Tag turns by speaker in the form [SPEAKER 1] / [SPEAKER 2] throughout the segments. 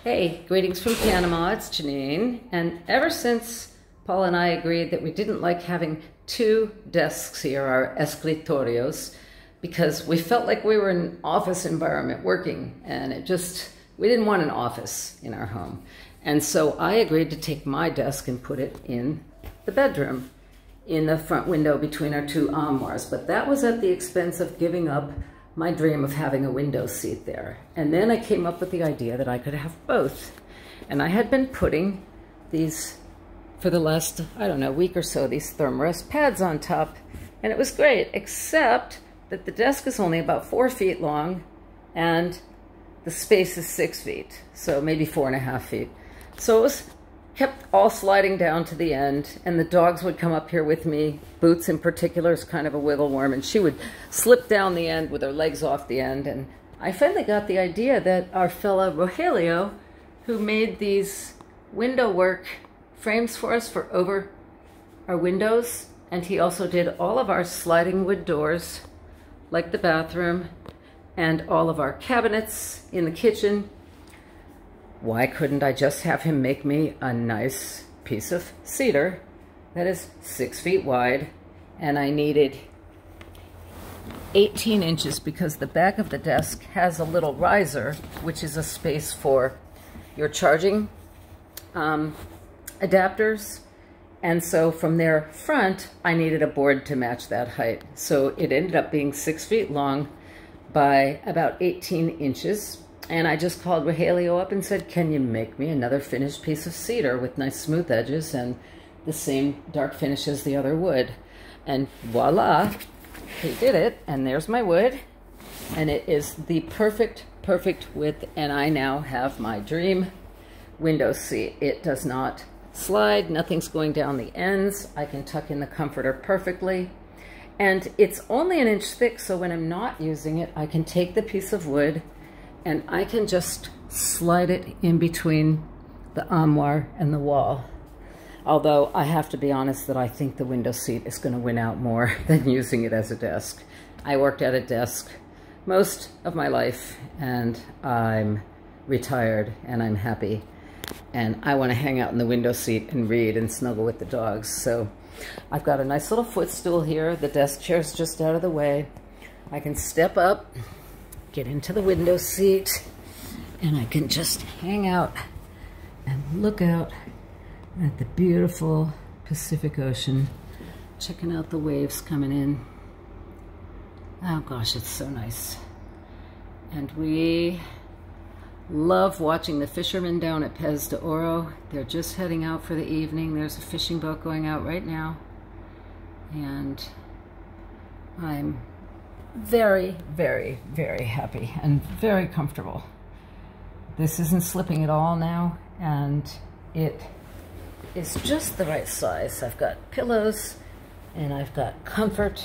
[SPEAKER 1] Hey, greetings from Panama, it's Janine. And ever since Paul and I agreed that we didn't like having two desks here, our escritorios, because we felt like we were in an office environment working, and we didn't want an office in our home. And so I agreed to take my desk and put it in the bedroom, in the front window between our two armoires. But that was at the expense of giving up my dream of having a window seat there. And then I came up with the idea that I could have both. And I had been putting these, for the last, I don't know, week or so, these ThermaRest pads on top. And it was great, except that the desk is only about 4 feet long and the space is 6 feet. So maybe 4.5 feet. So it was kept all sliding down to the end, and the dogs would come up here with me. Boots in particular is kind of a wiggle worm, and she would slip down the end with her legs off the end. And I finally got the idea that our fella Rogelio, who made these window work frames for us for over our windows, and he also did all of our sliding wood doors, like the bathroom, and all of our cabinets in the kitchen. Why couldn't I just have him make me a nice piece of cedar that is 6 feet wide? And I needed 18 inches because the back of the desk has a little riser, which is a space for your charging adapters. And so from their front, I needed a board to match that height. So it ended up being 6 feet long by about 18 inches. And I just called Rogelio up and said, can you make me another finished piece of cedar with nice smooth edges and the same dark finish as the other wood? And voila, he did it. And there's my wood. And it is the perfect width. And I now have my dream window seat. It does not slide. Nothing's going down the ends. I can tuck in the comforter perfectly. And it's only 1 inch thick, so when I'm not using it, I can take the piece of wood and I can just slide it in between the armoire and the wall. Although I have to be honest that I think the window seat is going to win out more than using it as a desk. I worked at a desk most of my life, and I'm retired and I'm happy. And I want to hang out in the window seat and read and snuggle with the dogs. So I've got a nice little footstool here. The desk chair's just out of the way. I can step up, get into the window seat, and I can just hang out and look out at the beautiful Pacific Ocean, checking out the waves coming in. Oh gosh, it's so nice. And we love watching the fishermen down at Pez de Oro. They're just heading out for the evening. There's a fishing boat going out right now. And I'm very happy and very comfortable. This isn't slipping at all now, and it is just the right size. I've got pillows, and I've got comfort,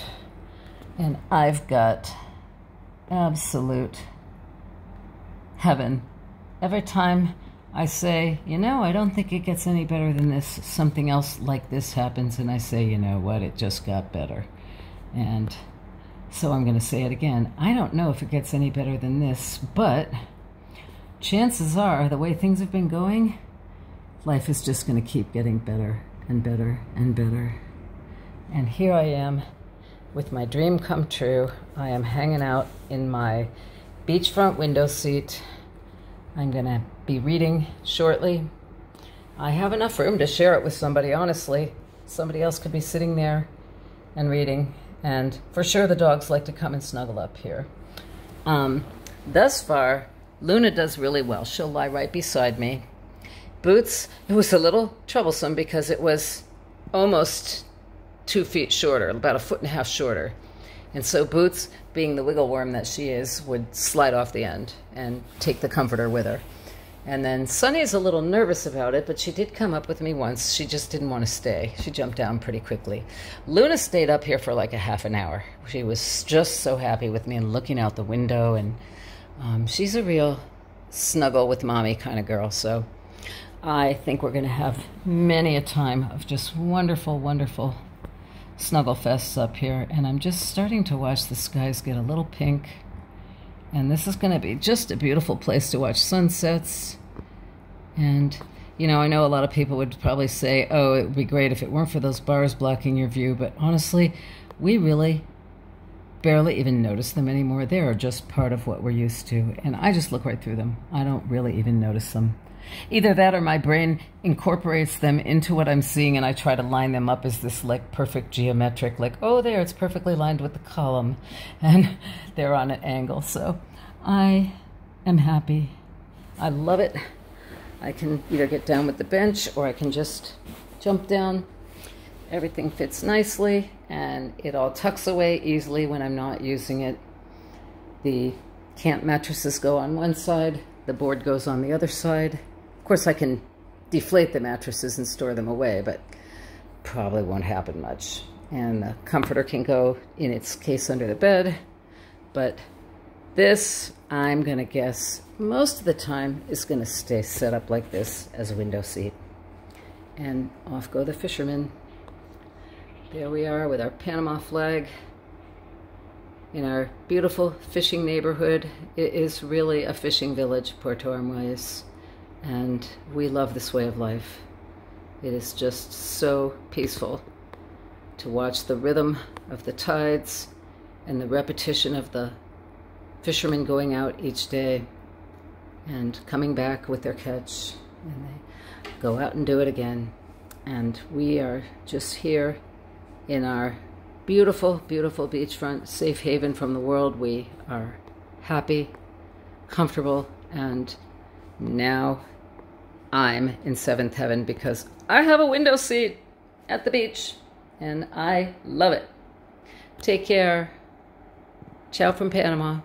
[SPEAKER 1] and I've got absolute heaven. Every time I say, you know, I don't think it gets any better than this, something else like this happens, and I say, you know what, it just got better. And so I'm going to say it again. I don't know if it gets any better than this, but chances are, the way things have been going, life is just going to keep getting better and better and better. And here I am with my dream come true. I am hanging out in my beachfront window seat. I'm going to be reading shortly. I have enough room to share it with somebody, honestly. Somebody else could be sitting there and reading. And for sure the dogs like to come and snuggle up here. Thus far, Luna does really well. She'll lie right beside me. Boots, it was a little troublesome because it was almost 2 feet shorter, about 1.5 feet shorter. And so Boots, being the wiggle worm that she is, would slide off the end and take the comforter with her. And then Sunny is a little nervous about it, but she did come up with me once. She just didn't want to stay. She jumped down pretty quickly. Luna stayed up here for like a half an hour. She was just so happy with me and looking out the window. And she's a real snuggle with mommy kind of girl. So I think we're going to have many a time of just wonderful snuggle fests up here. And I'm just starting to watch the skies get a little pink. And this is going to be just a beautiful place to watch sunsets And, you know, I know a lot of people would probably say, oh, it would be great if it weren't for those bars blocking your view, but honestly, we really barely even notice them anymore. They are just part of what we're used to, and I just look right through them. I don't really even notice them. Either that or my brain incorporates them into what I'm seeing, and I try to line them up as this like perfect geometric, like, oh, there, it's perfectly lined with the column, and they're on an angle. So I am happy. I love it. I can either get down with the bench or I can just jump down. Everything fits nicely, and it all tucks away easily when I'm not using it. The camp mattresses go on one side, the board goes on the other side. Of course, I can deflate the mattresses and store them away, but probably won't happen much. And the comforter can go in its case under the bed, but this, I'm gonna guess, most of the time is gonna stay set up like this as a window seat. And off go the fishermen. There we are with our Panama flag in our beautiful fishing neighborhood. It is really a fishing village, Puerto Armoires, and we love this way of life. It is just so peaceful to watch the rhythm of the tides and the repetition of the fishermen going out each day and coming back with their catch, and they go out and do it again. And we are just here in our beautiful, beautiful beachfront, safe haven from the world. We are happy, comfortable, and now I'm in seventh heaven because I have a window seat at the beach, and I love it. Take care. Ciao from Panama.